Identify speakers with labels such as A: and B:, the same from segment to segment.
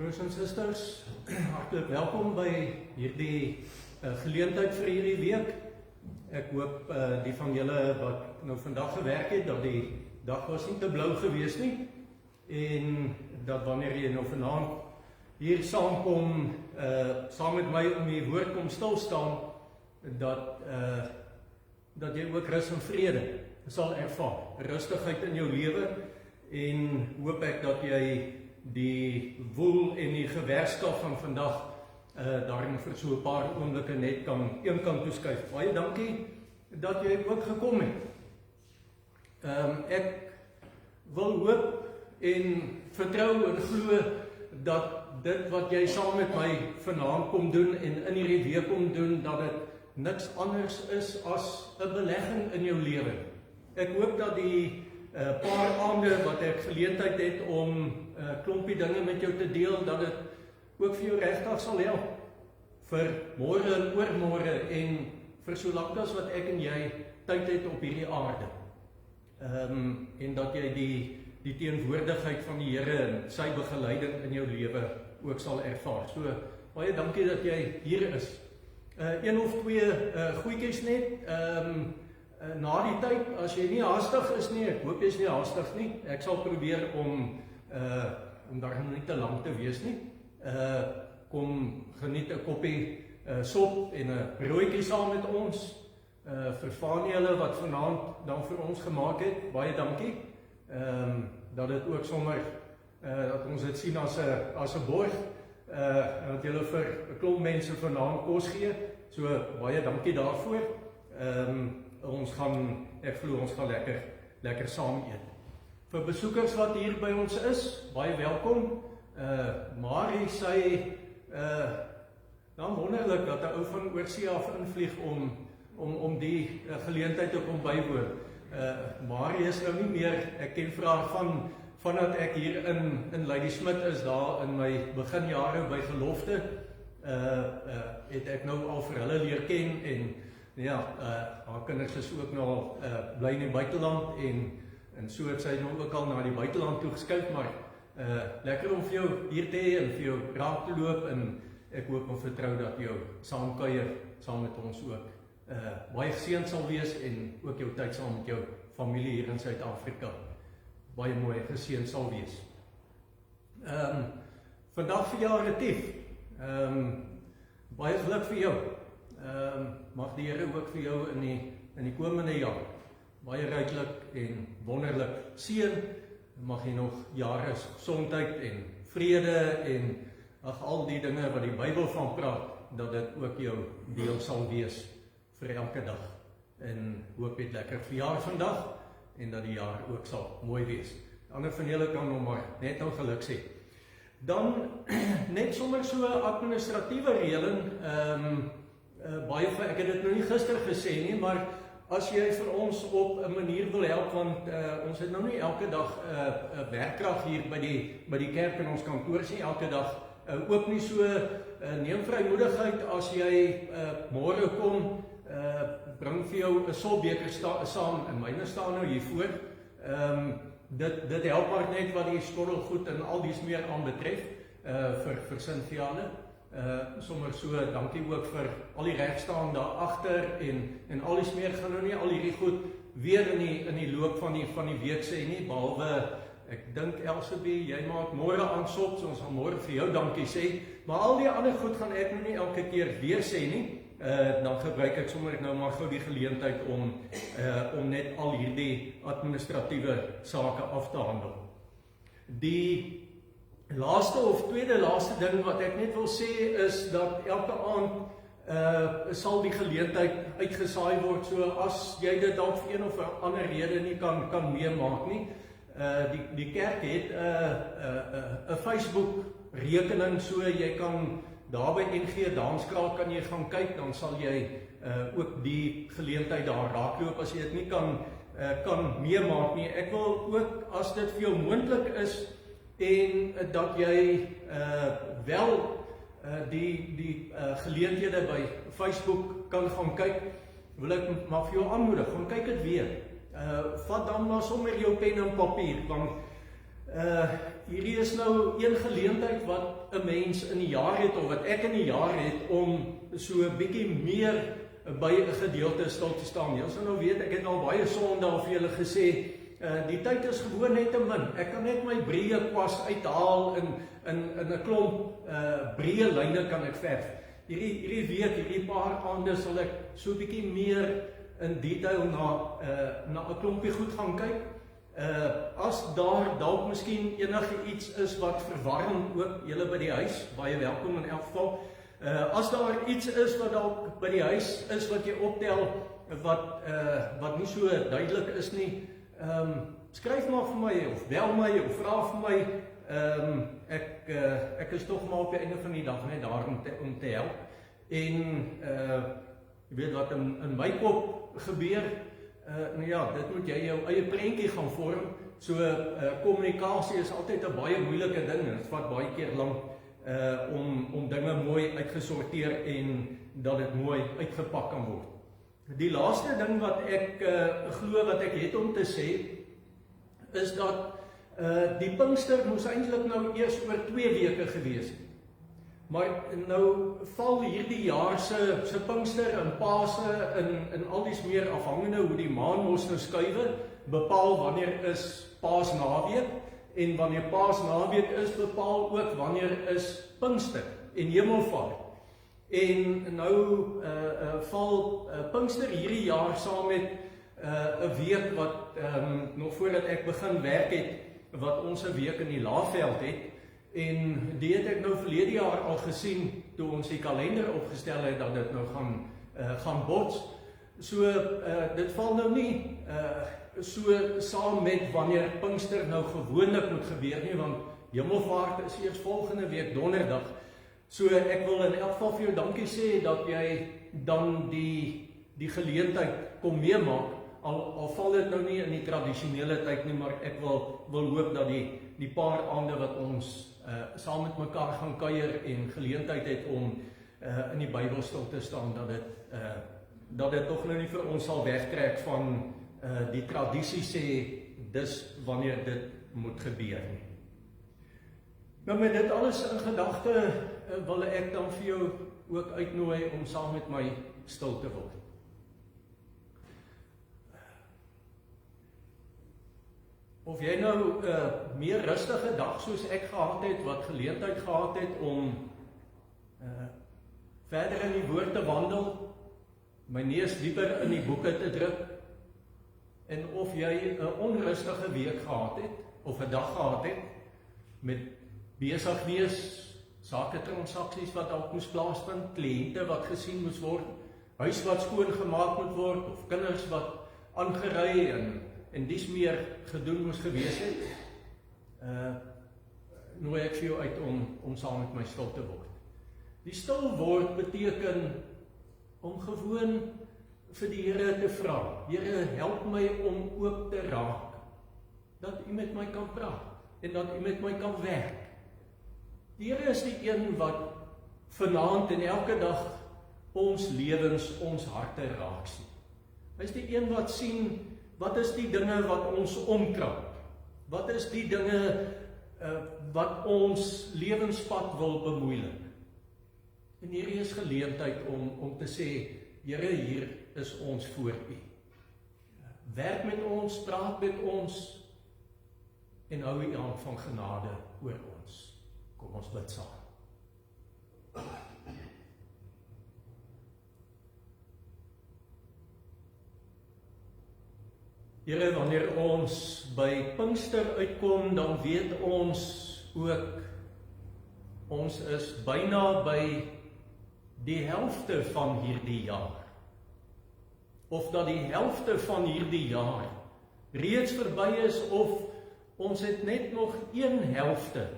A: Broers en susters, hartelijk welkom by hierdie geleentheid vir hierdie week. Ek hoop die van julle wat nou vandag gewerk het, dat die dag was nie te blou gewees nie, en dat wanneer jy nou vanaand hier saamkom, saam met my om die woord kom stilstaan, dat jy ook rus en vrede sal ervaar, rustigheid in jou lewe, en hoop ek dat jy die woel en die gewerkskap van vandag daarin vir so 'n paar oomblikke net kan een kant toeskuif. Baie dankie dat jy ook gekom het. Ek wil hoop en vertrou en glo dat dit wat jy saam met my vanaand kom doen en in hierdie week kom doen, dat dit niks anders is as 'n belegging in jou lewe. Ek hoop dat die paar aande wat ek geleentheid het om klompie dinge met jou te deel, dat dit ook vir jou regtig sal help vir môre en oormôre en vir so lank as wat ek en jy tyd het op hierdie aarde. En dat jy die teenwoordigheid van die Here en sy begeleiding in jou lewe ook sal ervaar. So baie dankie dat jy hier is. Een of twee goedjies net. Na die tyd, as jy nie haastig is nie, ek hoop jy is nie haastig nie, ek sal probeer om daar nie te lank te wees nie. Kom geniet 'n koppie sop en 'n broodjie saam met ons. Vir Fanie wat vanaand dan vir ons gemaak het, baie dankie. Dat dit ook sommer, dat ons dit sien as 'n borg, dat julle vir 'n klomp mense vanaand kos gee, so baie dankie daarvoor. Ek glo ons gaan lekker saam eet. Vir besoekers wat hier by ons is, baie welkom. Marie sê, dan wonderlik dat 'n ou van oorsee af invlieg om die geleentheid te kom bywoon. Marie is nou nie meer, ek ken vir haar vandat ek hier in Ladysmith is, daar in my beginjare by gelofte, het ek nou al vir hulle leer ken, en ja, haar kinders is ook nou bly in die buiteland, en so het sy nou ook al na die buiteland toe geskuif, maar lekker om vir jou hier te hê en vir jou raak te loop, en ek hoop en vertrou dat jou saamkuier saam met ons ook baie geseënd sal wees, en ook jou tyd saam met jou familie hier in Suid-Afrika baie mooi geseënd sal wees. Vandag vir jou Retief, baie geluk vir jou. Mag die Here ook vir jou in die komende jaar baie ryklik en wonderlik seën. Mag jy nog jare gesondheid en vrede en al die dinge wat die Bybel van praat, dat dit ook jou deel sal wees vir elke dag. En hoop jy het lekker verjaar vandag en dat die jaar ook sal mooi wees. Ander van julle kan nog maar net nou geluk sê. Dan net sommer so 'n administratiewe reëling. Ek het dit nou nie gister gesê nie, maar as jy vir ons op 'n manier wil help, want ons het nou nie elke dag werkkrag hier by die kerk in ons kantoor nie, elke dag ook nie, so neem vrymoedigheid as jy môre kom, bring vir jou 'n solbeker saam, en myne staan nou hier voor. Dit help maar net wat die skottelgoed en al dies meer aan betref, vir Sinfiane. Sommer so, dankie ook vir al die regstaande daar agter en al dies meer. Gaan nou nie al hierdie goed weer in die loop van die week sê nie, behalwe ek dink Elsabie, jy maak môre aan sop, so ons gaan môre vir jou dankie sê, maar al die ander goed gaan ek nou nie elke keer weer sê nie. Dan gebruik ek sommer nou maar gou die geleentheid om net al hierdie administratiewe sake af te handel. Die laaste of tweede laaste ding wat ek net wil sê is dat elke aand sal die geleentheid uitgesaai word, so as jy dit dalk vir een of ander rede nie kan meemaak nie. Die kerk het 'n Facebook rekening, so jy kan daar by NG Danskraal kan jy gaan kyk, dan sal jy ook die geleentheid daar raakloop as jy dit nie kan meemaak nie. Ek wil ook, as dit vir jou moontlik is, en dat jy wel die geleenthede by Facebook kan gaan kyk, wil ek maar vir jou aanmoedig, gaan kyk dit weer. Vat dan maar sommer jou pen en papier, want hierdie is nou een geleentheid wat 'n mens in die jaar het, of wat ek in die jaar het, om so 'n bietjie meer by 'n gedeelte stil te staan. Jy sal nou weet, ek het al baie Sondae vir julle gesê, die tyd is gewoon net te min. Ek kan net my breë kwas uithaal in 'n klomp breë lyne kan ek verf. Hierdie week, hierdie paar aande sal ek so 'n bietjie meer in detail na 'n klompie goed gaan kyk. As daar dalk miskien enige iets is wat verwarrend ook julle by die huis, baie welkom in elk geval. As daar iets is wat dalk by die huis is wat jy optel wat nie so duidelik is nie, skryf maar vir my of bel my of vra vir my. Ek is tog maar op die einde van die dag net daar om te help. En jy weet wat in my kop gebeur. Nou ja, dit moet jy jou eie prentjie gaan vorm. So kommunikasie is altyd 'n baie moeilike ding en dit vat baie keer lank om dinge mooi uitgesorteer en dat dit mooi uitgepak kan word. Die laaste ding wat ek glo wat ek het om te sê is dat die Pinkster moes eintlik nou eers oor 2 weke gewees het. Maar nou val hierdie jaar se Pinkster en Paase in al dies meer afhangende hoe die maan mos nou skuwe, bepaal wanneer is Paasnaweek en wanneer Paasnaweek is, bepaal ook wanneer is Pinkster en Hemelvaart. En nou val Pinkster hierdie jaar saam met 'n week wat nog voordat ek begin werk het, wat ons 'n week in die Laagveld het. En die het ek nou verlede jaar al gesien toe ons die kalender opgestel het dat dit nou gaan bots. So dit val nou nie so saam met wanneer Pinkster nou gewoonlik moet gebeur nie, want Hemelvaart is eers volgende week donderdag. So ek wil in elk geval vir jou dankie sê dat jy dan die geleentheid kom meemaak. Al val dit nou nie in die tradisionele tyd nie, maar ek wil hoop dat die paar aande wat ons saam met mekaar gaan kuier en geleentheid het om in die Bybel stil te staan, dat dit tog nou nie vir ons sal wegtrek van die tradisie sê, dis wanneer dit moet gebeur nie. Nou met dit alles in gedagte wil ek dan vir jou ook uitnooi om saam met my stil te word. Of jy nou meer rustige dag soos ek gehad het, wat geleentheid gehad het om verder in die woord te wandel, my neus dieper in die boeke te druk, en of jy 'n onrustige week gehad het, of 'n dag gehad het, met besig wees, sake transaksies wat dalk moes plaasvind, kliënte wat gesien moes word, huis wat skoon gemaak moet word, of kinders wat aangery en dies meer gedoen moes gewees het, nooi ek vir jou uit om saam met my stil te word. Die stil word beteken om gewoon vir die Here te vra. Here, help my om oop te raak, dat U met my kan praat, en dat U met my kan werk. Die Here is die een wat vanaand en elke dag ons lewens, ons harte raak sien. Hy is die een wat sien, wat is die dinge wat ons omkrap? Wat is die dinge wat ons lewenspad wil bemoeilik? En hierdie is geleentheid om te sê, Here, hier is ons voor U. Werk met ons, praat met ons, en hou U aan van genade oor ons. Kom ons bid saam. Here, wanneer ons by Pinkster uitkom, dan weet ons ook, ons is byna by die helfte van hierdie jaar. Of dat die helfte van hierdie jaar reeds verby is, of ons het net nog 1 helfte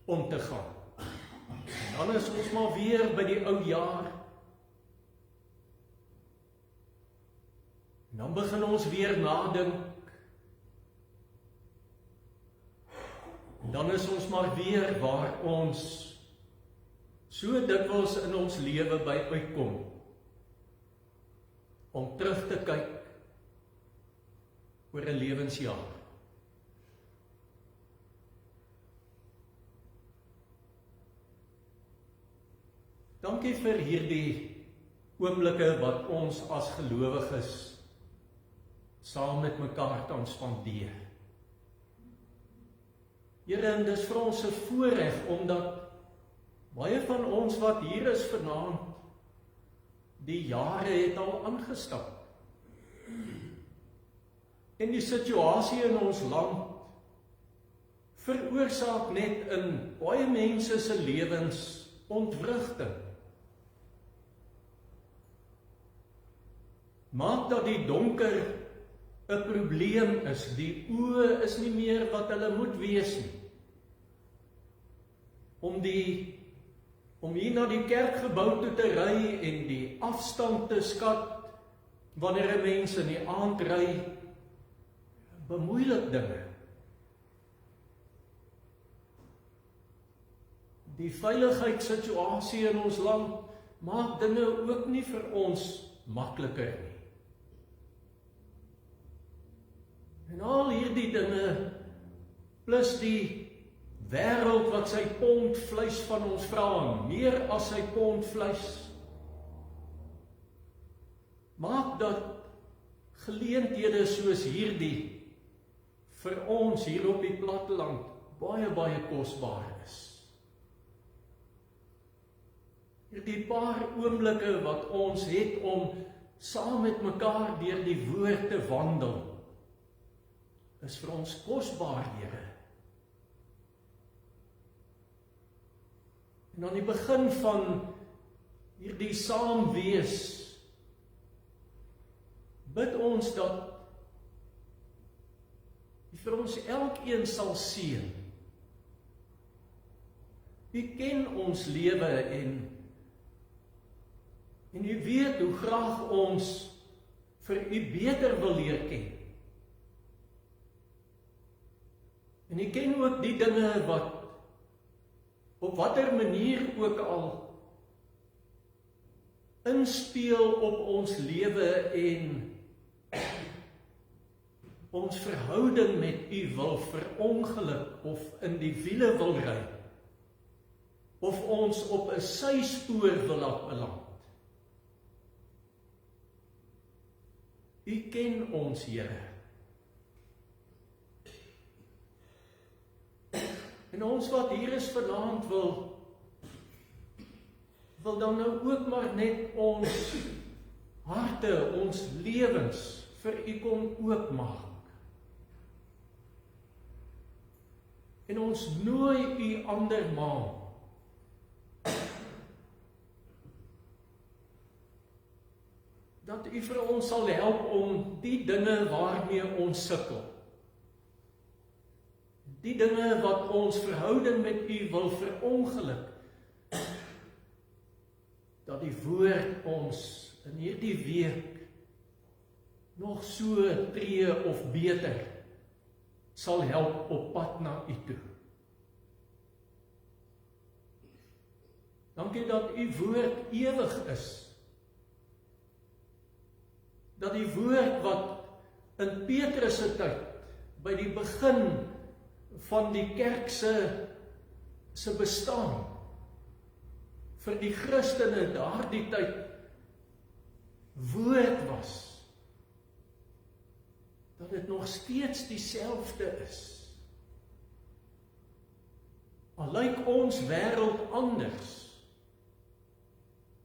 A: om te gaan. En dan is ons maar weer by die ou jaar. En dan begin ons weer nadink. En dan is ons maar weer waar ons so dikwels in ons lewe by uitkom. Om terug te kyk oor 'n lewensjaar. Dankie vir hierdie oomblikke wat ons as gelowiges saam met mekaar kan spandeer. Here, en dis vir ons 'n voorreg, omdat baie van ons wat hier is vanaand, die jare het al aangestap. En die situasie in ons land veroorsaak net in baie mense se lewens ontwrigting. Maak dat die donker 'n probleem is, die oë is nie meer wat hulle moet wees nie. Om hier na die kerkgebou toe te ry en die afstand te skat, wanneer 'n mens in die aand ry, bemoeilik dinge. Die veiligheidssituasie in ons land maak dinge ook nie vir ons makliker nie. En al hierdie dinge, plus die wêreld wat sy pond vleis van ons vra, meer as sy pond vleis, maak dat geleenthede soos hierdie vir ons hier op die platteland baie, baie kosbaar is. Hierdie paar oomblikke wat ons het om saam met mekaar deur die woord te wandel, is vir ons kosbaar, Here. En aan die begin van hierdie saam wees, bid ons dat U vir ons elkeen sal seën. U ken ons lewe en U weet hoe graag ons vir U beter wil leer ken. En U ken ook die dinge wat op watter manier ook al inspeel op ons lewe en ons verhouding met U wil verongeluk of in die wiele wil ry, of ons op 'n syspoor wil laat beland. U ken ons, Here. En ons wat hier is vanaand wil dan nou ook maar net ons harte, ons lewens vir U kom oopmaak. En ons nooi U andermaal dat U vir ons sal help om die dinge waarmee ons sukkel, die dinge wat ons verhouding met U wil verongeluk, dat die woord ons in hierdie week nog so tree of beter sal help op pad na U toe. Dankie dat U woord ewig is. Dat die woord wat in Petrus se tyd, by die begin van die kerk se bestaan, vir die Christene daardie tyd woord was, dat dit nog steeds dieselfde is. Al lyk ons wêreld anders,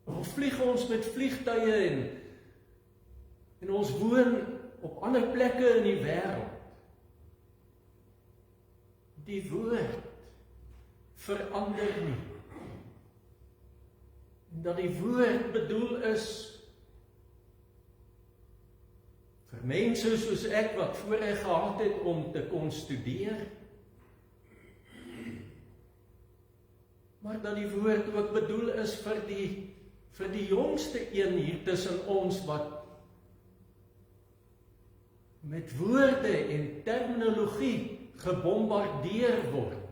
A: of vlieg ons met vliegtuie en ons woon op ander plekke in die wêreld. Die woord verander nie. En dat die woord bedoel is vir mense soos ek wat voorreg gehad het om te kon studeer, maar dat die woord ook bedoel is vir die jongste een hier tussen ons wat met woorde en terminologie gebombardeer word,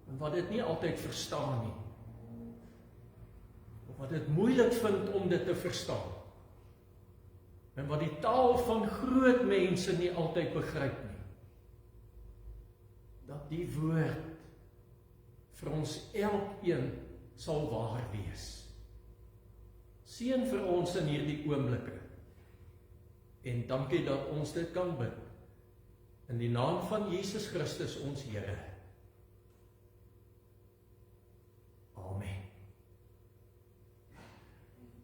A: en wat dit nie altyd verstaan nie, of wat dit moeilik vind om dit te verstaan, en wat die taal van groot mense nie altyd begryp nie, dat die woord vir ons elkeen sal waar wees. Seën vir ons in hierdie oomblikke. En dankie dat ons dit kan bid. In die naam van Jesus Christus ons Here. Amen.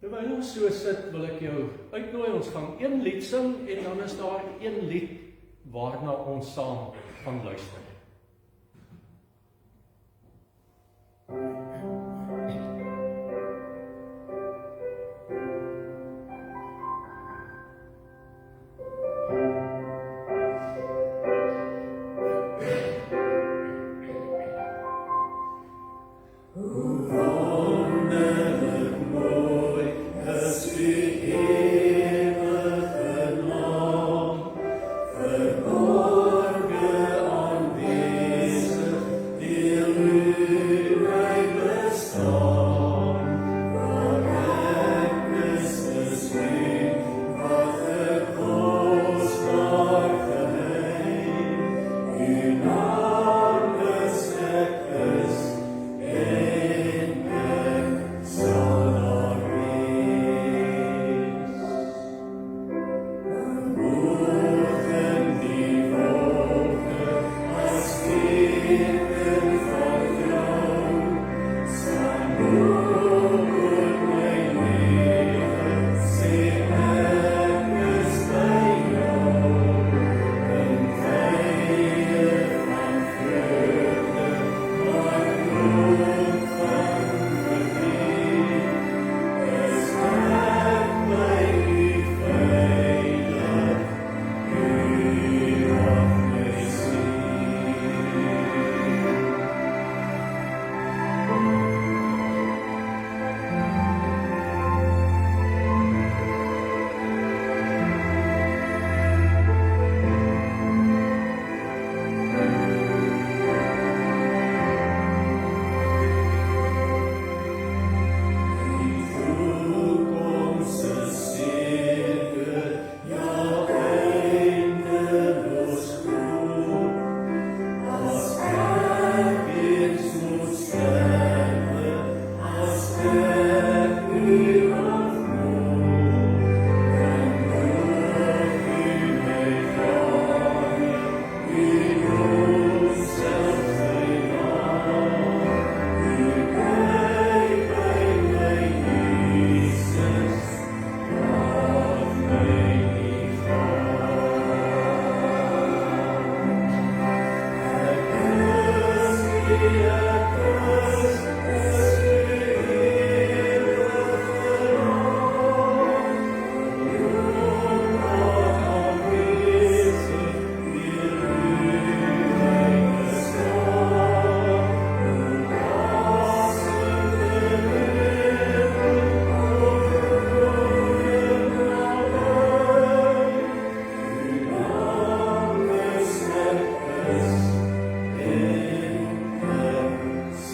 A: Terwyl ons so sit, wil ek jou uitnooi, ons gaan een lied sing, en dan is daar een lied waarna ons saam gaan luister.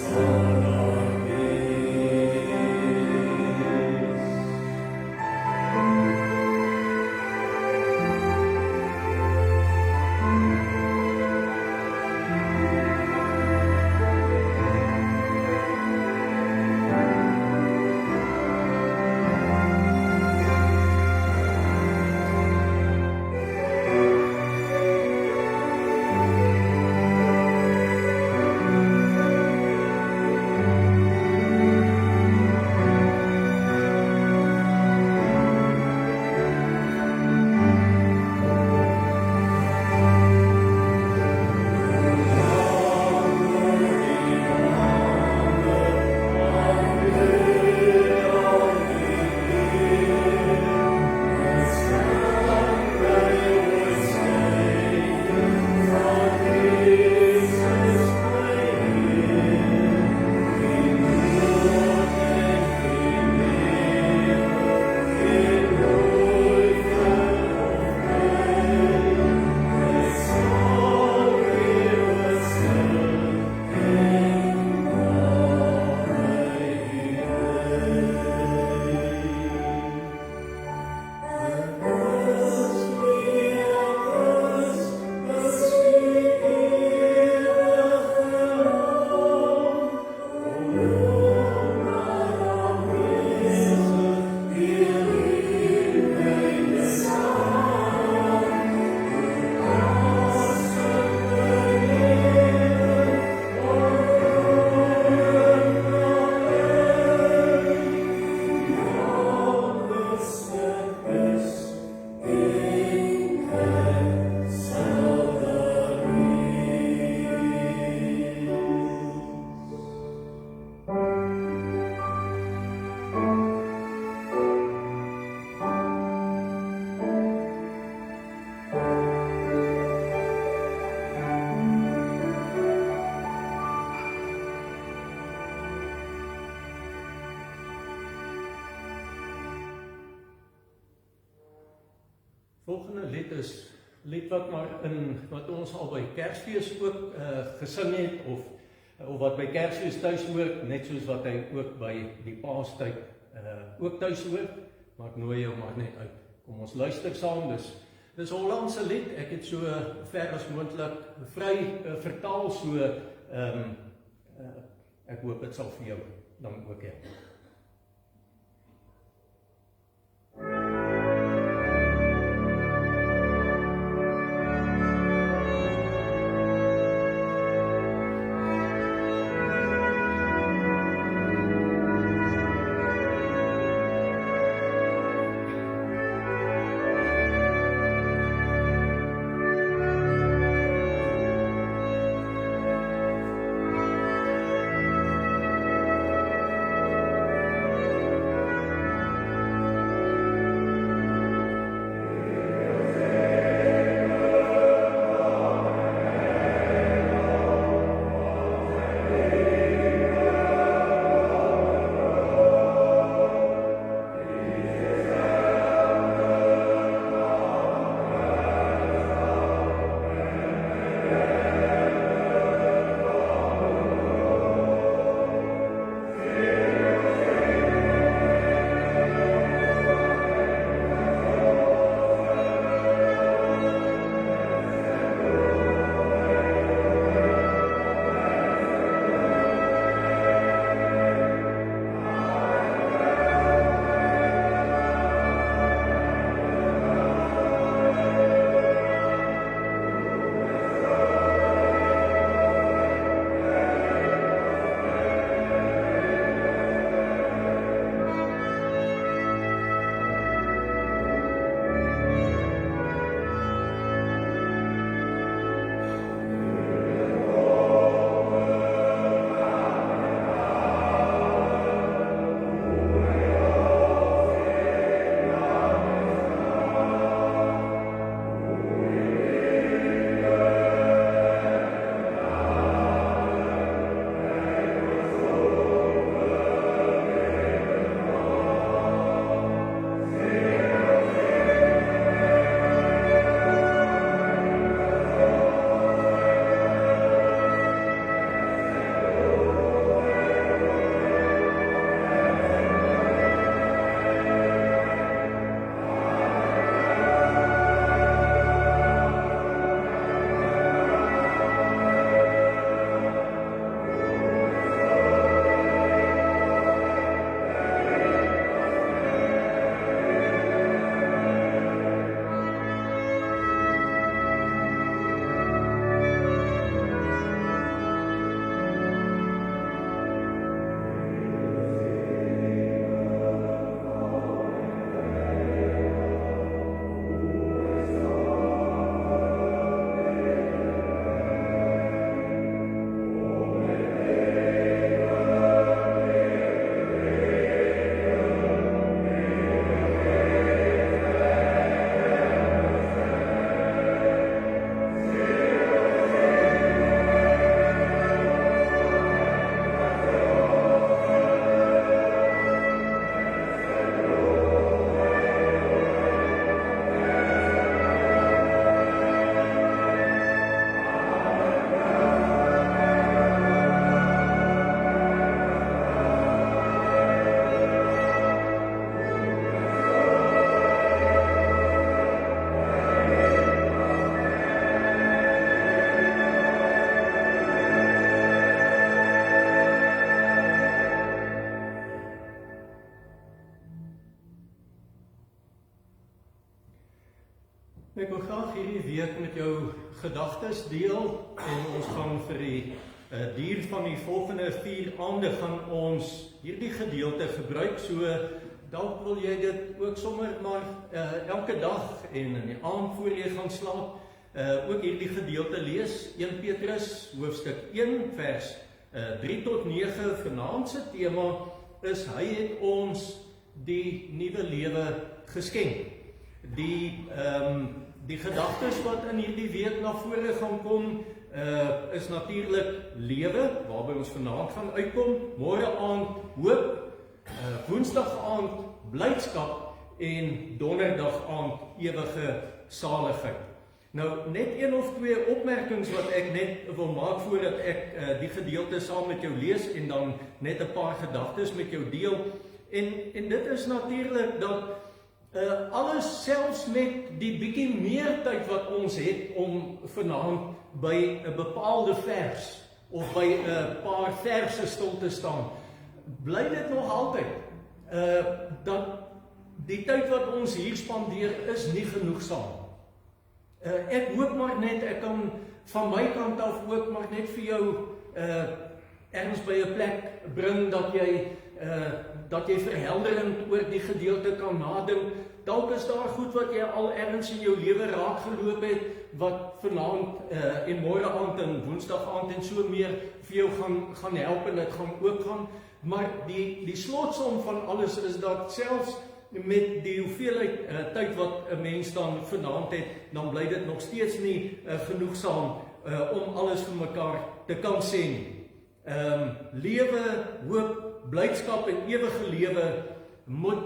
B: Son
A: Volgende lied is lied wat ons al by Kersfees ook gesing het of wat by Kersfees tuis hoor, net soos wat hy ook by die Paastyd ook tuis hoor, maar ek nooi jou maar net uit. Kom ons luister saam, dis Hollandse lied, ek het so ver as moontlik vry vertaal, so ek hoop dit sal vir jou dan ook help. Ek wil graag hierdie week met jou gedagtes deel en ons gaan vir die duur van die volgende 4 aande gaan ons hierdie gedeelte gebruik, so dalk wil jy dit ook sommer maar elke dag en in die aand voor jy gaan slaap ook hierdie gedeelte lees. 1 Petrus hoofstuk 1 vers 3 tot 9, vanaand se tema is hy het ons die nuwe lewe geskenk. Die gedagtes wat in hierdie week na vore gaan kom, is natuurlik lewe, waarby ons vanaand gaan uitkom, môre aand hoop, woensdag aand blydskap en donderdag aand ewige saligheid. Nou, net een of twee opmerkings wat ek net wil maak voordat ek die gedeelte saam met jou lees en dan net 'n paar gedagtes met jou deel. En dit is natuurlik dat alles, selfs met die bietjie meer tyd wat ons het om vanaand by 'n bepaalde vers of by 'n paar verse stil te staan, bly dit nog altyd dat die tyd wat ons hier spandeer is nie genoegsaam. Ek hoop maar net, ek kan van my kant af ook maar net vir jou ergens by 'n plek bring dat jy verhelderend oor die gedeelte kan nadink. Dalk is daar goed wat jy al ergens in jou lewe raak geloop het, wat vanaand en môre aand en woensdag aand en so meer vir jou gaan help en dit gaan oopgaan. Maar die slotsom van alles is dat selfs met die hoeveelheid tyd wat 'n mens dan vanaand het, dan bly dit nog steeds nie genoegsaam om alles vir mekaar te kan sê nie. Lewe, hoop, blydskap en ewige lewe moet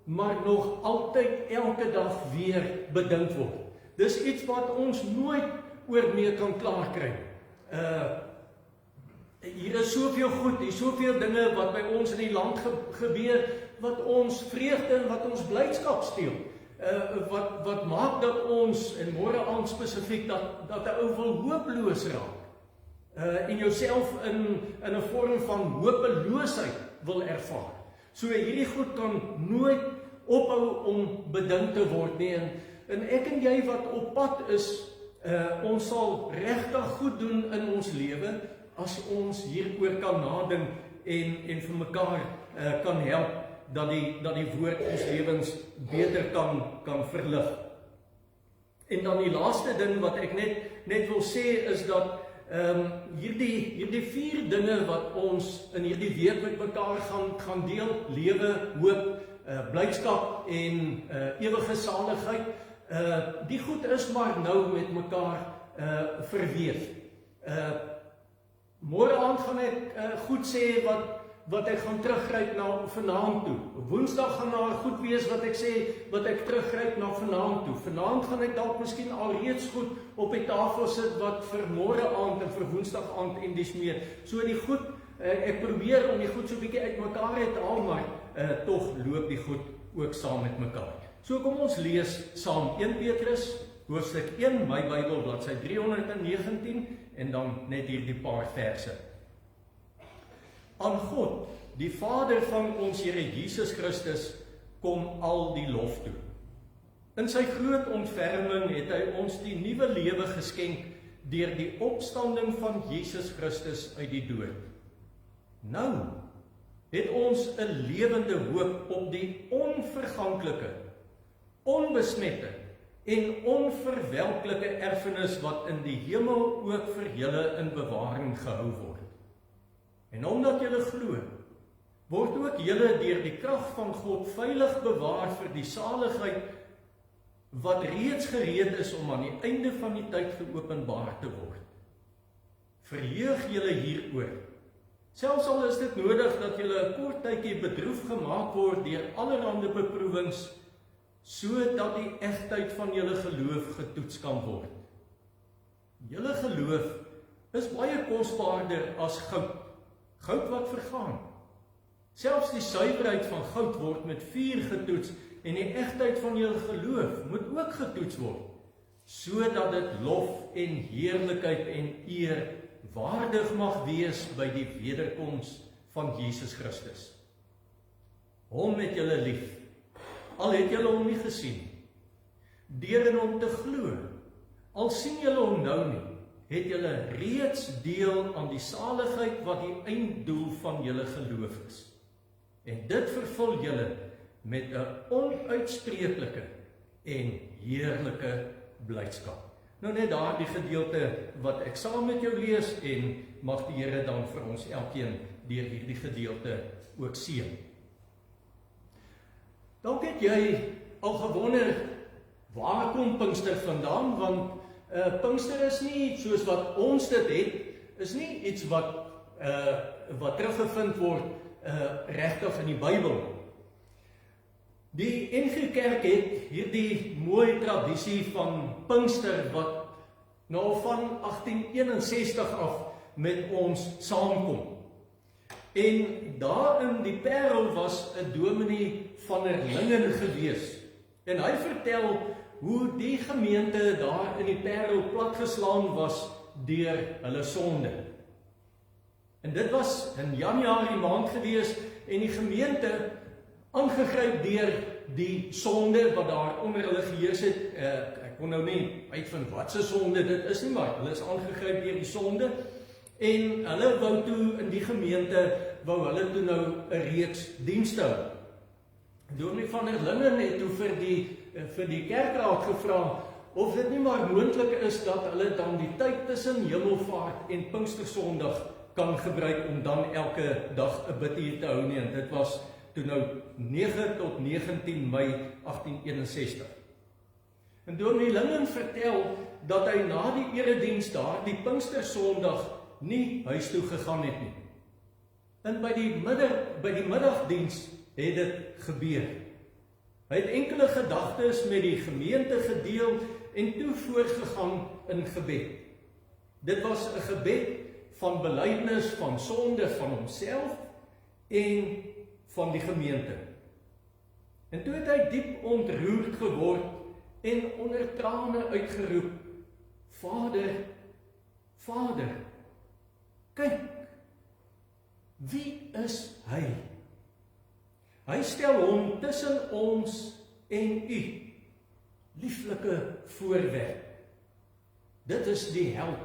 A: maar nog altyd elke dag weer bedink word. Dis iets wat ons nooit oor mee kan klaar kry. Hier is soveel goed, hier is soveel dinge wat by ons in die land gebeur, wat ons vreugde en wat ons blydskap steel. Wat maak dat ons, en môre aand spesifiek, dat 'n ou wil hopeloos raak. En jouself in 'n vorm van hopeloosheid wil ervaar. So hierdie goed kan nooit ophou om bedink te word nie. En ek en jy wat op pad is, ons sal regtig goed doen in ons lewe as ons hieroor kan nadink en vir mekaar kan help dat die woord ons lewens beter kan verlig. En dan die laaste ding wat ek net wil sê is dat hierdie 4 dinge wat ons in hierdie week met mekaar gaan deel, lewe, hoop, blydskap en ewige saligheid, die goed is maar nou met mekaar verweef. Môre aand gaan ek goed sê wat ek gaan teruggryp na vanaand toe. Woensdag gaan daar goed wees wat ek sê wat ek teruggryp na vanaand toe. Vanaand gaan ek dalk miskien alreeds goed op die tafel sit wat vir môre aand en vir woensdag aand en dis meer. So die goed, ek probeer om die goed so 'n bietjie uitmekaar te haal, maar tog loop die goed ook saam met mekaar. So kom ons lees saam 1 Petrus hoofstuk 1, my Bybel bladsy 319 en dan net hierdie paar verse. Aan God, die Vader van ons Here Jesus Christus, kom al die lof toe. In sy groot ontferming het hy ons die nuwe lewe geskenk deur die opstanding van Jesus Christus uit die dood. Nou het ons 'n lewende hoop op die onverganklike, onbesmette en onverwelklike erfenis wat in die hemel ook vir julle in bewaring gehou word. En omdat julle glo, word ook julle deur die krag van God veilig bewaar vir die saligheid wat reeds gereed is om aan die einde van die tyd geopenbaar te word. Verheug julle hieroor. Selfs al is dit nodig dat julle 'n kort tydjie bedroef gemaak word deur allerlei beproewings, sodat die egtheid van julle geloof getoets kan word. Julle geloof is baie kosbaarder as goud, goud wat vergaan. Selfs die suiwerheid van goud word met vuur getoets en die egtheid van julle geloof moet ook getoets word, sodat dit lof en heerlikheid en eer waardig mag wees by die wederkoms van Jesus Christus. Hom het julle lief, al het julle hom nie gesien. Deur in hom te glo, al sien julle hom nou nie, het julle reeds deel aan die saligheid wat die einddoel van julle geloof is. En dit vervul julle met 'n onuitspreeklike en heerlike blydskap. Nou net daardie gedeelte wat ek saam met jou lees en mag die Here dan vir ons elkeen deur hierdie gedeelte ook seën. Dalk het jy al gewonder, waar kom Pinkster vandaan? Want Pinkster is nie soos wat ons dit het, is nie iets wat teruggevind word regtig in die Bybel. Die NG Kerk het hierdie mooi tradisie van Pinkster wat nou van 1861 af met ons saamkom. En daar in die Parel was 'n dominee van Erlingen gewees. En hy vertel hoe die gemeente daar in die Parel platgeslaan was deur hulle sonde. En dit was in Januarie maand gewees en die gemeente aangegryp deur die sonde wat daar onder hulle geheers het. Ek kon nou nie uitvind wat se sonde dit is nie, maar hulle is aangegryp deur die sonde. En hulle wou toe in die gemeente, wou hulle toe nou 'n reeks dienste hou. Dominee van Erlingen het toe vir die kerkraad gevra of dit nie maar moontlik is dat hulle dan die tyd tussen Hemelvaart en Pinkstersondag kan gebruik om dan elke dag 'n bidtier te hou nie. En dit was toe nou 9 tot 19 Mei 1861. En Dominee Lingen vertel dat hy na die erediens daar, die Pinkstersondag, nie huis toe gegaan het nie. En by die middagdiens het dit gebeur. Hy het enkele gedagtes met die gemeente gedeel en toe voortgegaan in gebed. Dit was 'n gebed van belydenis van sonde van homself en van die gemeente. En toe het hy diep ontroerd geword en onder trane uitgeroep: Vader, Vader, kyk, wie is hy? Hy stel hom tussen ons en u, lieflike voorwerp. Dit is die held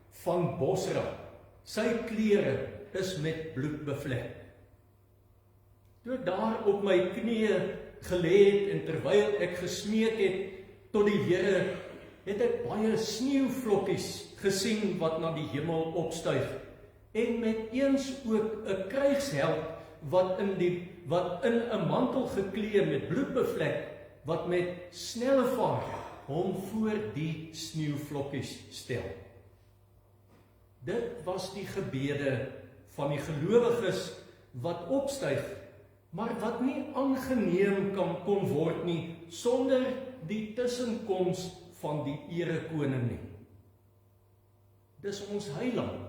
A: van Bosra. Sy klere is met bloed bevlek. Toe ek daar op my knieë gelê het en terwyl ek gesmeek het tot die Here, het ek baie sneeuvlokkies gesien wat na die hemel opstyg en met eens ook 'n krygsheld wat in 'n mantel geklee met bloed bevlek, wat met snelle vaart hom voor die sneeuvlokkies stel. Dit was die gebede van die gelowiges wat opstyg, maar wat nie aangeneem kon word nie sonder die tussenkoms van die erekoning nie. Dis ons heiland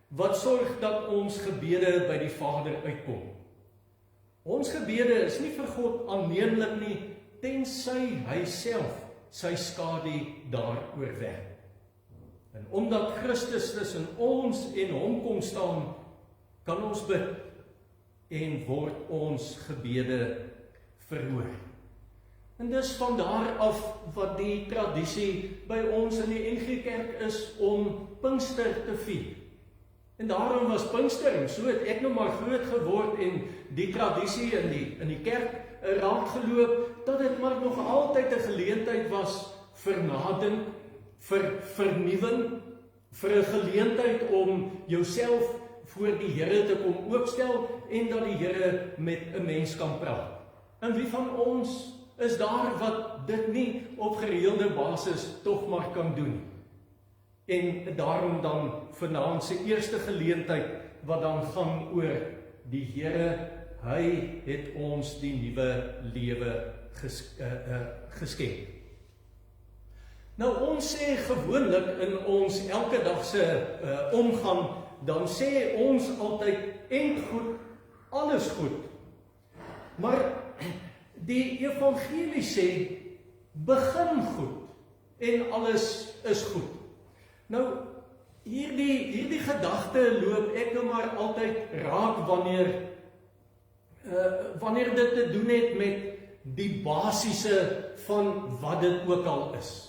A: wat sorg dat ons gebede by die Vader uitkom. Ons gebede is nie vir God aanneemlik nie, tensy hy self sy skadu daar oorweg. En omdat Christus tussen ons en hom kom staan, kan ons bid en word ons gebede verhoor. En dis van daar af wat die tradisie by ons in die NG Kerk is om Pinkster te vier. En daarom was Pinkster, en so het ek nou maar groot geword en die tradisie in die kerk raak geloop, dat dit maar nog altyd 'n geleentheid was vir nadink, vir vernuwing, vir 'n geleentheid om jouself voor die Here te kom oopstel en dat die Here met 'n mens kan praat. En wie van ons is daar wat dit nie op gereelde basis tog maar kan doen? En daarom dan vanaand se eerste geleentheid wat dan gaan oor die Here, hy het ons die nuwe lewe geskenk. Nou ons sê gewoonlik in ons elke dag se omgang, dan sê ons altyd end goed, alles goed. Maar die evangelie sê begin goed en alles is goed. Nou hierdie gedagte loop ek nou maar altyd raak wanneer dit te doen het met die basiese van wat dit ook al is.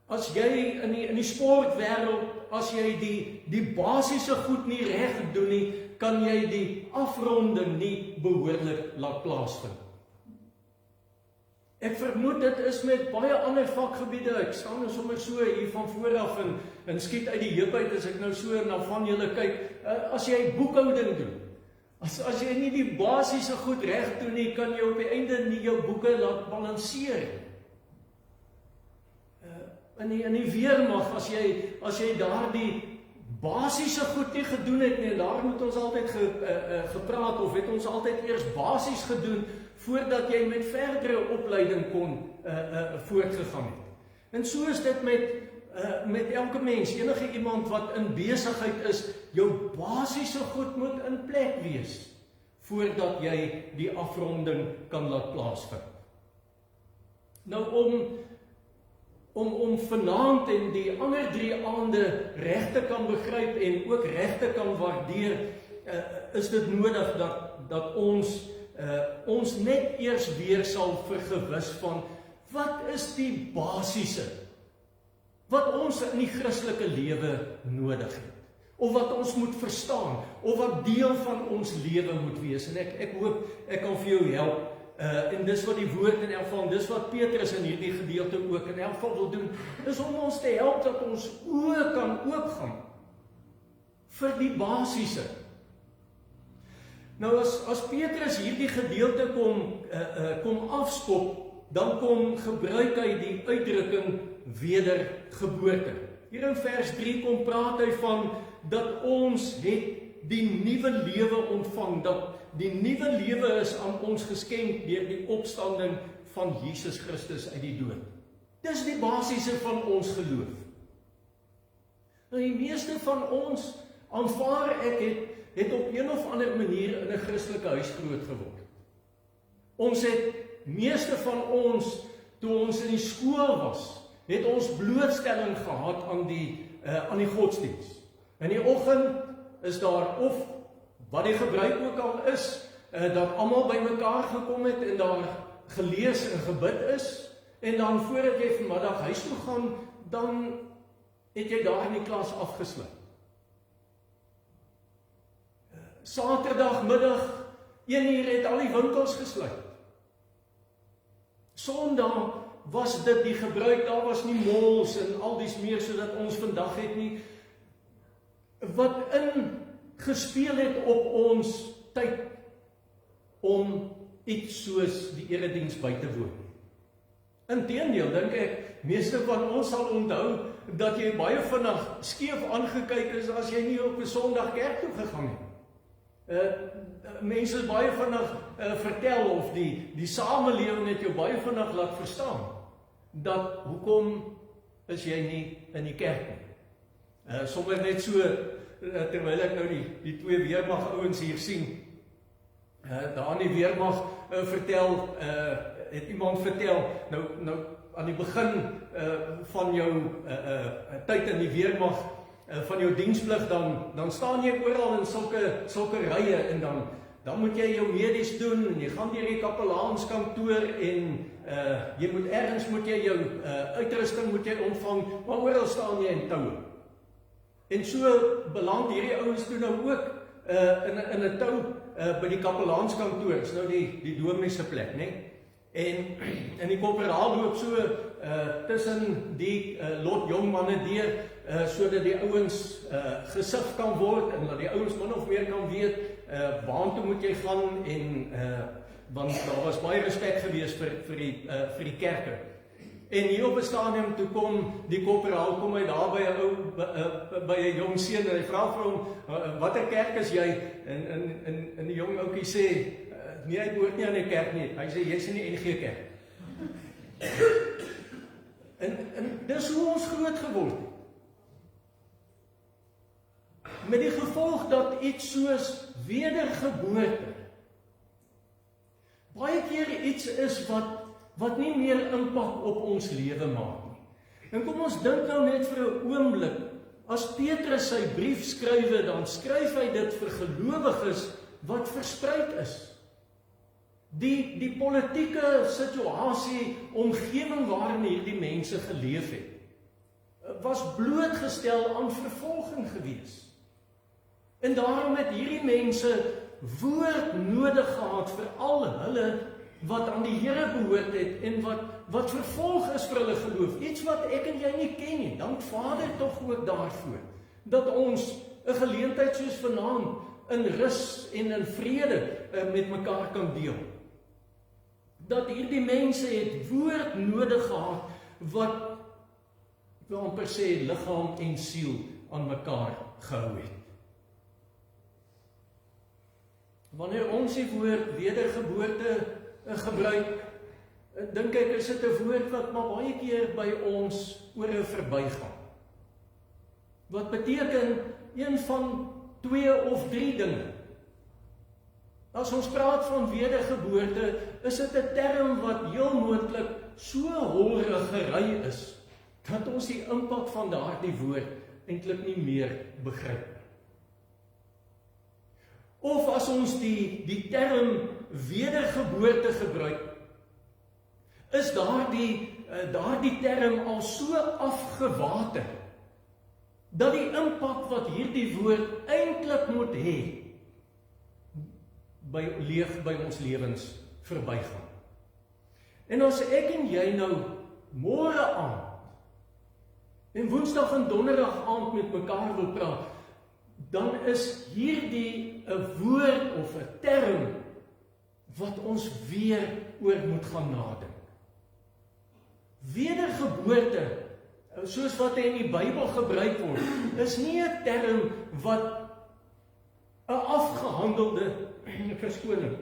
A: As jy in die sportwêreld, as jy die basiese goed nie reg doen nie, kan jy die afronding nie behoorlik laat plaasvind. Ek vermoed dit is met baie ander vakgebiede. Ek staan nou sommer so hier van vooraf en skiet uit die heup uit as ek nou so na van julle kyk. As jy boekhouding doen, as jy nie die basiese goed reg doen nie, kan jy op die einde nie jou boeke laat balanseer. In die weermag, as jy daardie basiese goed nie gedoen het nie, en daarom het ons altyd gepraat, of het ons altyd eers basies gedoen, voordat jy met verdere opleiding kon voortgegaan het. En so is dit met elke mens, enige iemand wat in besigheid is, jou basiese goed moet in plek wees, voordat jy die afronding kan laat plaasvind. Nou om vanaand en die ander 3 aande reg te kan begryp en ook reg te kan waardeer, is dit nodig dat ons net eers weer sal vergewis van wat is die basiese wat ons in die Christelike lewe nodig het, of wat ons moet verstaan, of wat deel van ons lewe moet wees. En ek hoop ek kan vir jou help. En dis wat die woord in elk geval, dis wat Petrus in hierdie gedeelte ook in elk geval wil doen, is om ons te help dat ons oë kan oopgaan vir die basiese. Nou as Petrus hierdie gedeelte kom afskop, dan kom gebruik hy die uitdrukking wedergeboorte. Hier in vers 3 kom praat hy van dat ons het die nuwe lewe ontvang, dat die nuwe lewe is aan ons geskenk deur die opstanding van Jesus Christus uit die dood. Dis die basiese van ons geloof. Nou die meeste van ons, aanvaar ek, het op een of ander manier in 'n Christelike huis groot geword. Ons het, meeste van ons, toe ons in die skool was, het ons blootstelling gehad aan die godsdiens. In die oggend is daar of wat die gebruik ook al is, dat almal bymekaar gekom het en daar gelees en gebid is, en dan voordat jy vanmiddag huis toe gaan, dan het jy daar in die klas afgesluit. Saterdagmiddag, 1:00 het al die winkels gesluit. Sondag was dit die gebruik, daar was nie malls en al dies meer sodat ons vandag het nie, wat ingespeel het op ons tyd om iets soos die erediens by te woon. Inteendeel, dink ek, meeste van ons sal onthou dat jy baie vinnig skeef aangekyk is as jy nie op 'n Sondag kerk toe gegaan het. Mense baie vinnig vertel, of die samelewing het jou baie vinnig laat verstaan, dat hoekom is jy nie in die kerk nie. Sommer net so, terwyl ek nou die 2 weermag ouens hier sien, daar in die weermag vertel, het iemand vertel, nou aan die begin van jou tyd in die weermag, van jou diensplig, dan staan jy oral in sulke rye, en dan moet jy jou medies doen, en jy gaan deur die kapelaanskantoor, en jy moet ergens moet jy jou uitrusting moet jy ontvang, maar oral staan jy in toue. En so beland hierdie ouens toe nou ook in 'n tou by die kapelaanskantoor, is nou die dominee se plek, né? En die korporaal loop so tussen die lot jong manne deur, sodat die ouens gesig kan word, en dat die ouens min of meer kan weet waartoe moet jy gaan, en want daar was baie respek gewees vir die kerke. En hier op 'n stadium toe kom die korporaal, kom hy daar by 'n jong seun, en hy vra vir hom, watter kerk is jy? En die jong ouetjie sê, nee, hy behoort nie aan die kerk nie. Hy sê, jy's in die NG Kerk. En dis hoe ons groot geword het. Met die gevolg dat iets soos wedergeboorte baie keer iets is wat nie meer impak op ons lewe maak nie. En kom ons dink nou net vir 'n oomblik, as Petrus sy brief skrywe, dan skryf hy dit vir gelowiges wat verspreid is. Die politieke situasie, omgewing waarin hierdie mense geleef het, was blootgestel aan vervolging gewees. En daarom het hierdie mense woord nodig gehad vir al hulle wat aan die Here behoort het, en wat vervolg is vir hulle geloof. Iets wat ek en jy nie ken nie. Dank Vader tog ook daarvoor, dat ons 'n geleentheid soos vanaand in rus en in vrede met mekaar kan deel. Dat hierdie mense het woord nodig gehad wat, ek wil amper sê, liggaam en siel aan mekaar gehou het. Wanneer ons die woord wedergeboorte gebruik, dink ek is dit 'n woord wat maar baie keer by ons ore verbygaan. Wat beteken een van 2 of 3 dinge. As ons praat van wedergeboorte, is dit 'n term wat heel moontlik so holrigery is, dat ons die impak van daardie woord eintlik nie meer begryp. Of as ons die term wedergeboorte gebruik, is daardie term al so afgewater, dat die impak wat hierdie woord eintlik moet hê, by ons lewens verbygaan. En as ek en jy nou môre aand en Woensdag en Donderdag aand met mekaar wil praat, dan is hierdie 'n woord of 'n term wat ons weer oor moet gaan nadink. Wedergeboorte, soos wat hy in die Bybel gebruik word, is nie 'n term wat 'n afgehandelde verskoning,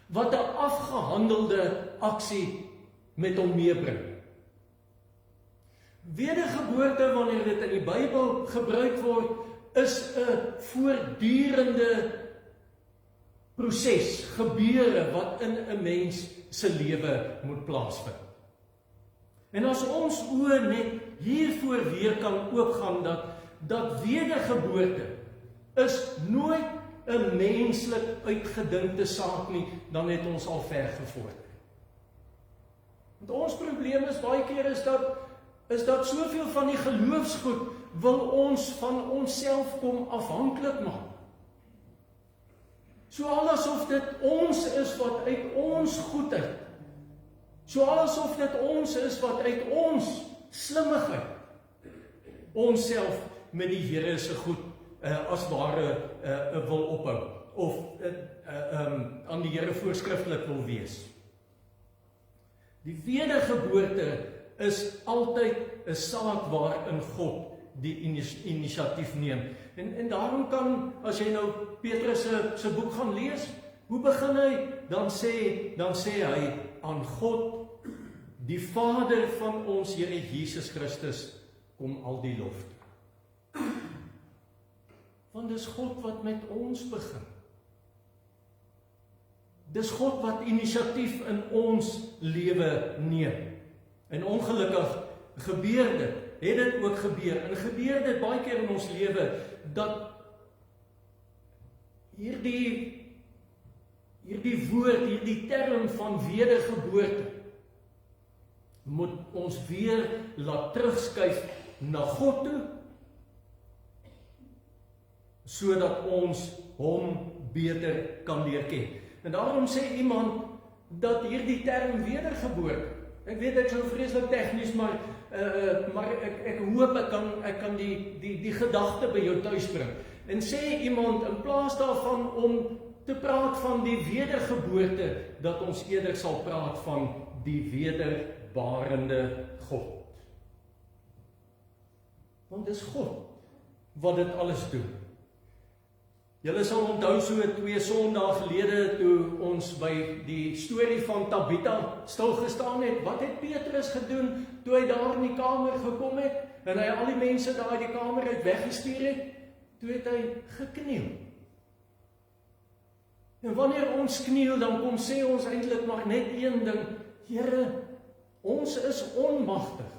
A: wat 'n afgehandelde aksie met hom meebring. Wedergeboorte, wanneer dit in die Bybel gebruik word, is 'n voortdurende proses, gebeure wat in 'n mens se lewe moet plaasvind. En as ons oë net hiervoor weer kan oopgaan, dat wedergeboorte is nooit 'n menslik uitgedinkte saak nie, dan het ons al ver gevorder. Want ons probleem is baie keer is dat soveel van die geloofsgoed wil ons van onsself kom afhanklik maak. So asof dit ons is wat uit ons goedheid, so asof dit ons is wat uit ons slimmigheid onsself met die Here se goed as ware wil ophou, of aan die Here voorskriftelik wil wees. Die wedergeboorte is altyd 'n saak waarin God die inisiatief neem. En daarom kan, as jy nou Petrus se boek gaan lees, hoe begin hy? Dan sê hy, aan God, die Vader van ons Here Jesus Christus, kom al die lof toe. Want dis God wat met ons begin. Dis God wat inisiatief in ons lewe neem. En ongelukkig gebeur dit, het dit ook gebeur, en gebeur dit baie keer in ons lewe, dat hierdie woord, hierdie term van wedergeboorte, moet ons weer laat terugskuif na God toe, sodat ons hom beter kan leer ken. En daarom sê iemand dat hierdie term wedergeboorte, ek weet ek is nou vreeslik tegnies, maar ek hoop ek kan die gedagte by jou tuis bring. En sê iemand, in plaas daarvan om te praat van die wedergeboorte, dat ons eerder sal praat van die wederbarende God. Want dis God wat dit alles doen. Julle sal onthou so 2 Sondae gelede toe ons by die storie van Tabitha stilgestaan het. Wat het Petrus gedoen toe hy daar in die kamer gekom het en hy al die mense daar uit die kamer uit weggestuur het? Toe het hy gekniel. En wanneer ons kniel, dan kom sê ons eintlik maar net een ding: Here, ons is onmagtig.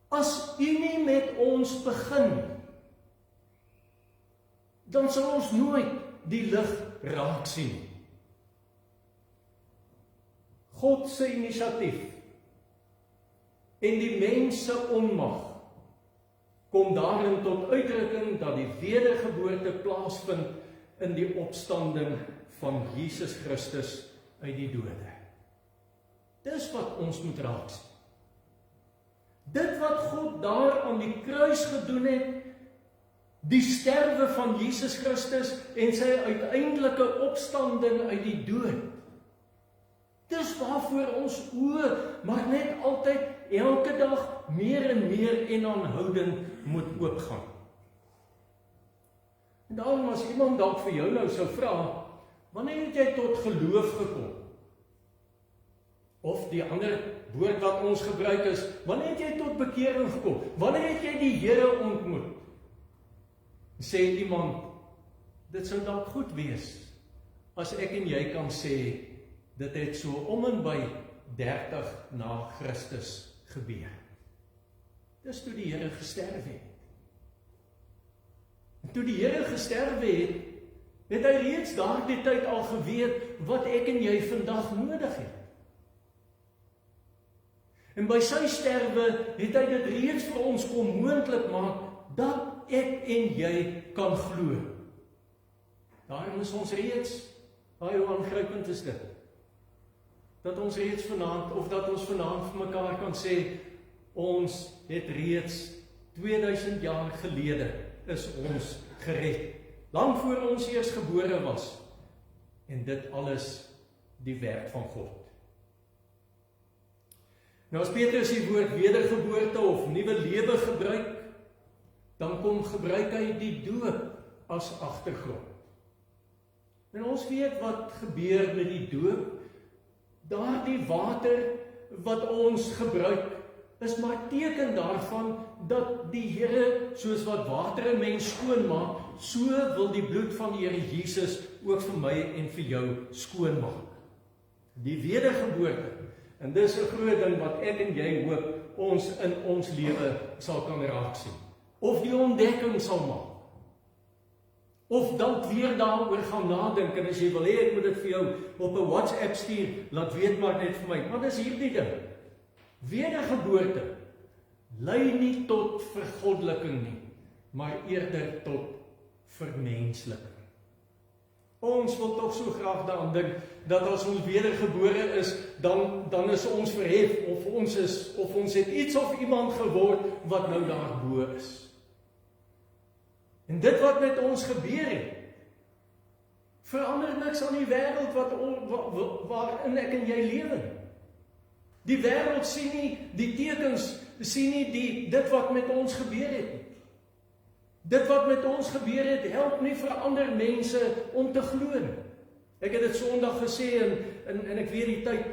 A: As U nie met ons begin nie, dan sal ons nooit die lig raak sien. God se inisiatief en die mens se onmag kom daarin tot uitdrukking dat die wedergeboorte plaasvind in die opstanding van Jesus Christus uit die dode. Dis wat ons moet raak sien. Dit wat God daar aan die kruis gedoen het, die sterwe van Jesus Christus en sy uiteindelike opstanding uit die dood. Dis waarvoor ons oë, maar net altyd, elke dag, meer en meer en aanhoudend moet oopgaan. En daarom as iemand dalk vir jou nou sou vra, wanneer het jy tot geloof gekom? Of die ander woord wat ons gebruik is, wanneer het jy tot bekering gekom? Wanneer het jy die Here ontmoet? Sê iemand, dit sou dalk goed wees, as ek en jy kan sê, dit het so om en by 30 na Christus gebeur. Dis toe die Here gesterf het. En toe die Here gesterf het, het hy reeds daardie tyd al geweet wat ek en jy vandag nodig het. En by sy sterwe het hy dit reeds vir ons kom moontlik maak dat ek en jy kan glo. Daarom is ons reeds, baie aangrypend is dit, dat ons reeds vanaand, of dat ons vanaand vir mekaar kan sê, ons het reeds 2000 jaar gelede is ons gered. Lang voor ons eers gebore was. En dit alles die werk van God. Nou as Petrus die woord wedergeboorte of nuwe lewe gebruik, dan gebruik hy die doop as agtergrond. En ons weet wat gebeur met die doop. Daardie water wat ons gebruik, is maar teken daarvan dat die Here, soos wat water 'n mens skoon maak, so wil die bloed van die Here Jesus ook vir my en vir jou skoon maak. Die wedergeboorte, en dis 'n groot ding wat ek en jy hoop ons in ons lewe sal kan raak sien. Of die ontdekking sal maak. Of dalk weer daaroor gaan nadink, en as jy wil hê, ek moet dit vir jou op 'n WhatsApp stuur, laat weet maar net vir my. Maar dis hierdie ding. Wedergeboorte lei nie tot vergoddelikking nie, maar eerder tot vermensliking. Ons wil tog so graag daaraan dink, dat as ons wedergebore is, dan is ons verhef, of ons het iets of iemand geword, wat nou daarbo is. En dit wat met ons gebeur het, verander niks aan die wêreld waarin ek en jy lewe. Die wêreld sien nie die tekens, sien nie dit wat met ons gebeur het nie. Dit wat met ons gebeur het, help nie vir ander mense om te glo nie. Ek het dit Sondag gesê, en ek weet die tyd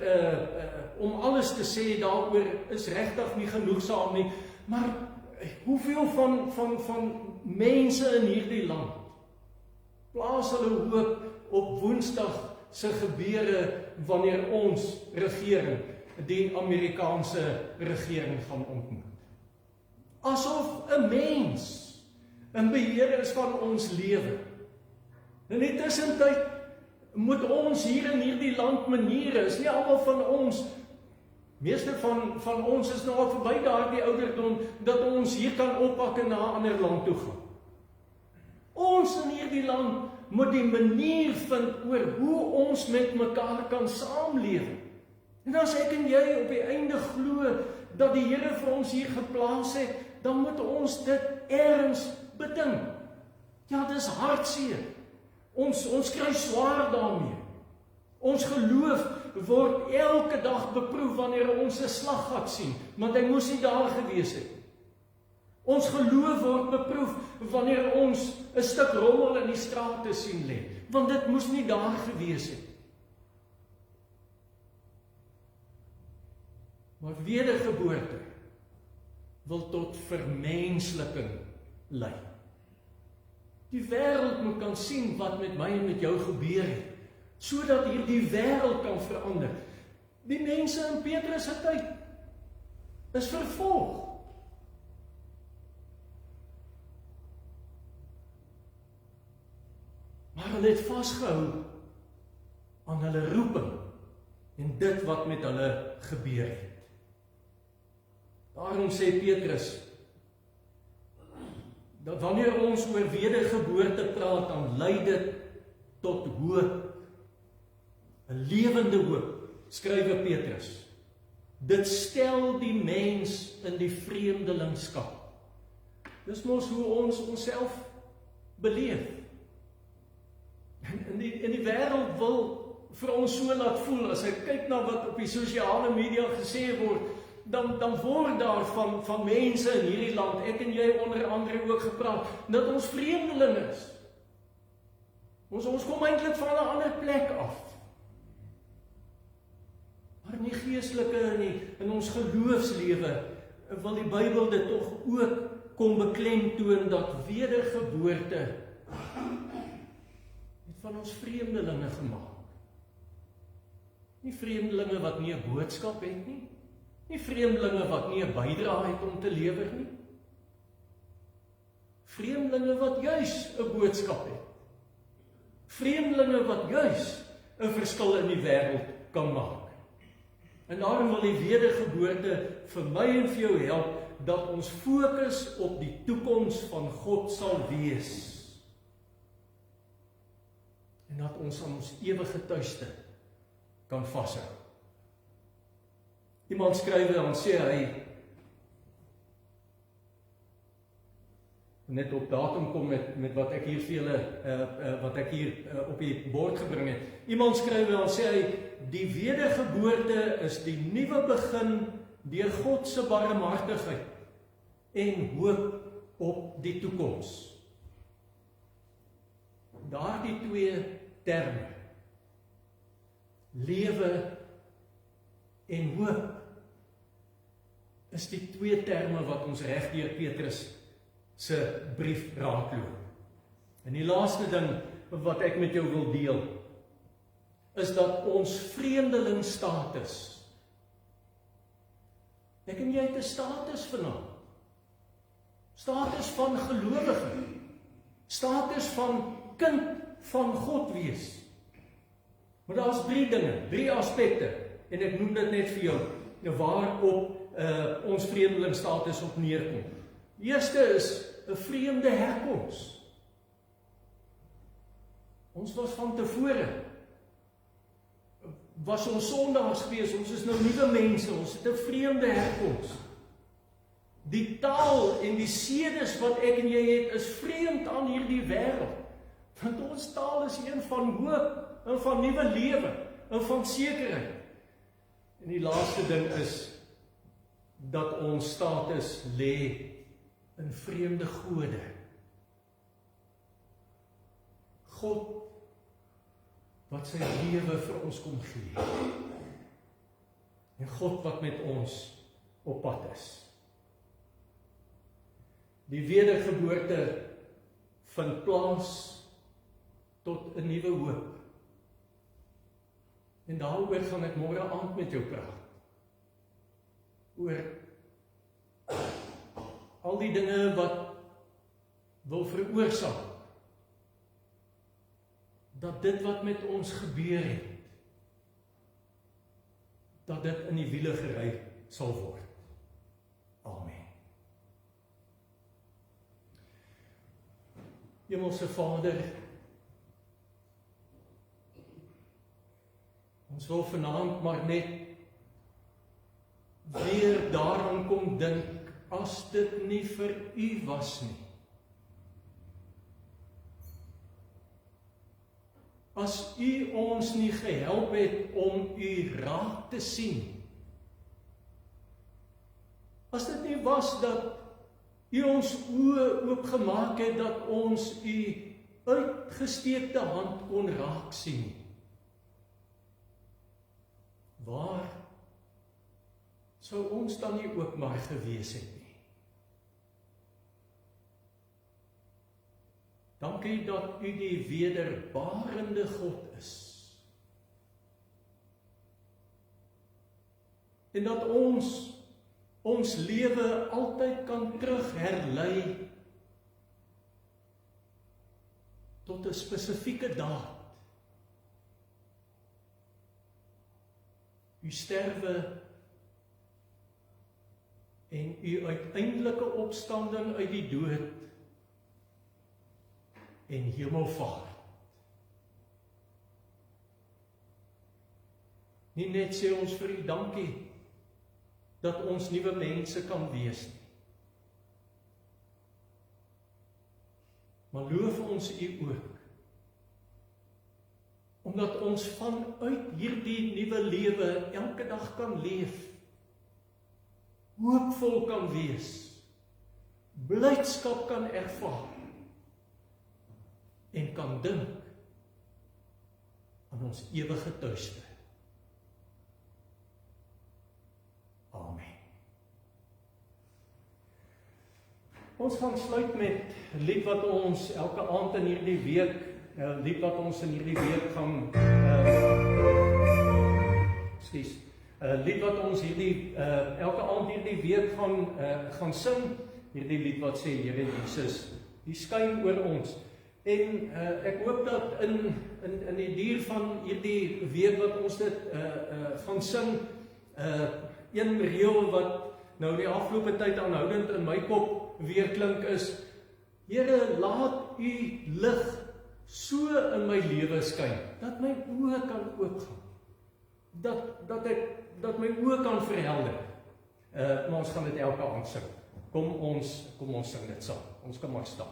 A: om alles te sê daaroor is regtig nie genoegsaam nie, maar hoeveel van mense in hierdie land plaas hulle hoop op Woensdag se gebeure wanneer ons regering, die Amerikaanse regering gaan ontmoet. Asof 'n mens 'n beheer is van ons lewe. In die tussentyd moet ons hier in hierdie land maniere, is nie almal van ons, meeste van ons is nou al verby daardie ouderdom, dat ons hier kan oppak en na 'n ander land toe gaan. Ons in hierdie land moet die manier vind oor hoe ons met mekaar kan saamlewe. En as ek en jy op die einde glo dat die Here vir ons hier geplaas het, dan moet ons dit erns beding. Ja, dis hartseer. Ons kry swaar daarmee. Ons geloof word elke dag beproef wanneer ons 'n slaggat sien, want hy moes nie daar gewees het. Ons geloof word beproef wanneer ons 'n stuk rommel in die strate sien lê, want dit moes nie daar gewees het. Maar wedergeboorte wil tot vermensliking lei. Die wêreld moet kan sien wat met my en met jou gebeur het, sodat hierdie wêreld kan verander. Die mense in Petrus se tyd is vervolg. Maar hulle het vasgehou aan hulle roeping en dit wat met hulle gebeur het. Daarom sê Petrus, dat wanneer ons oor wedergeboorte praat, dan lei dit tot hoop. 'n lewende hoop, skrywe Petrus. Dit stel die mens in die vreemdelingskap. Dis mos hoe ons onsself beleef. En die wêreld wil vir ons so laat voel, as ek kyk na wat op die sosiale media gesê word, dan word daar van mense in hierdie land, ek en jy onder andere ook gepraat, dat ons vreemdeling is. Ons kom eintlik van 'n ander plek af. Maar in die geestelike in ons geloofslewe wil die Bybel dit tog ook kom beklemtoon dat wedergeboorte het van ons vreemdelinge gemaak. Nie vreemdelinge wat nie 'n boodskap het nie. Nie vreemdelinge wat nie 'n bydrae het om te lewer nie. Vreemdelinge wat juis 'n boodskap het. Vreemdelinge wat juis 'n verskil in die wêreld kan maak. En daarom wil die wedergeboorte vir my en vir jou help dat ons fokus op die toekoms van God sal wees. En dat ons aan ons ewige tuiste kan vashou. Iemand skryf dan sê hy net op datum kom met wat ek hier vir julle wat ek hier op die bord gebring het. Iemand skryf dan sê hy die wedergeboorte is die nuwe begin deur God se barmhartigheid en hoop op die toekoms. Daardie twee terme, lewe en hoop, is die twee terme wat ons reg deur Petrus se brief raakloop. En die laaste ding wat ek met jou wil deel, is dat ons vreemdelingstatus, ek en jy het 'n status vanaand, status van gelowige, status van kind van God wees. Maar daar is drie dinge, drie aspekte, en ek noem dit net vir jou, waarop ons vreemdelingstatus op neerkom. Die eerste is 'n vreemde herkoms. Ons was van tevore, was ons sondaars gewees, ons is nou nuwe mense, ons het 'n vreemde herkoms. Die taal en die sedes wat ek en jy het, is vreemd aan hierdie wêreld. Want ons taal is een van hoop, en van nuwe lewe, en van sekerheid. En die laaste ding is, dat ons status lê in vreemde gode. God, wat sy lewe vir ons kom gee. En God wat met ons op pad is. Die wedergeboorte vind plaas tot 'n nuwe hoop. En daaroor gaan ek môre aand met jou praat. Oor al die dinge wat wil veroorsaak dat dit wat met ons gebeur het, dat dit in die wiele gery sal word. Amen. Hemelse Vader, ons wil vanaand maar net weer daaraan kom dink, as dit nie vir U was nie. As U ons nie gehelp het om U raak te sien. As dit nie was dat U ons oë oopgemaak het, dat ons U uitgesteekte hand kon raak sien. Waar sou ons dan nie ook maar gewees het nie? Dankie dat U die wederbarende God is. En dat ons lewe altyd kan terugherlei tot 'n spesifieke daad. U sterwe en U uiteindelike opstanding uit die dood en hemelvaart. Nie net sê ons vir U dankie dat ons nuwe mense kan wees nie, maar loof ons U ook, omdat ons vanuit hierdie nuwe lewe elke dag kan leef, hoopvol kan wees, blydskap kan ervaar, en kan dink aan ons ewige tuiste. Amen. Ons gaan sluit met 'n lied wat ons elke aand in hierdie week, 'n lied wat ons in hierdie week gaan lied wat ons elke aand hierdie week gaan sing, hierdie lied wat sê, Here Jesus, die skyn oor ons. En ek hoop dat in die duur van hierdie week wat ons dit gaan sing, een reël wat nou die afgelope tyd aanhoudend in my kop weer klink is, Here, laat u lig so in my lewe skyn, dat my oë kan oopgaan, dat my oë kan verhelder. Maar ons gaan dit elke aand sing. Kom ons sing dit saam. Ons kan maar staan.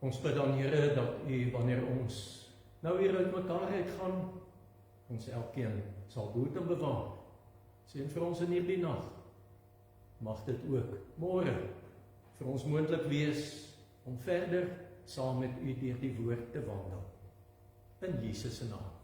A: Ons bid dan, Here, dat U, wanneer ons nou weer uit mekaar uitgaan, ons elkeen sal behoed en bewaar. Seën vir ons in hierdie nag. Mag dit ook môre vir ons moontlik wees om verder saam met U deur die woord te wandel. In Jesus se naam.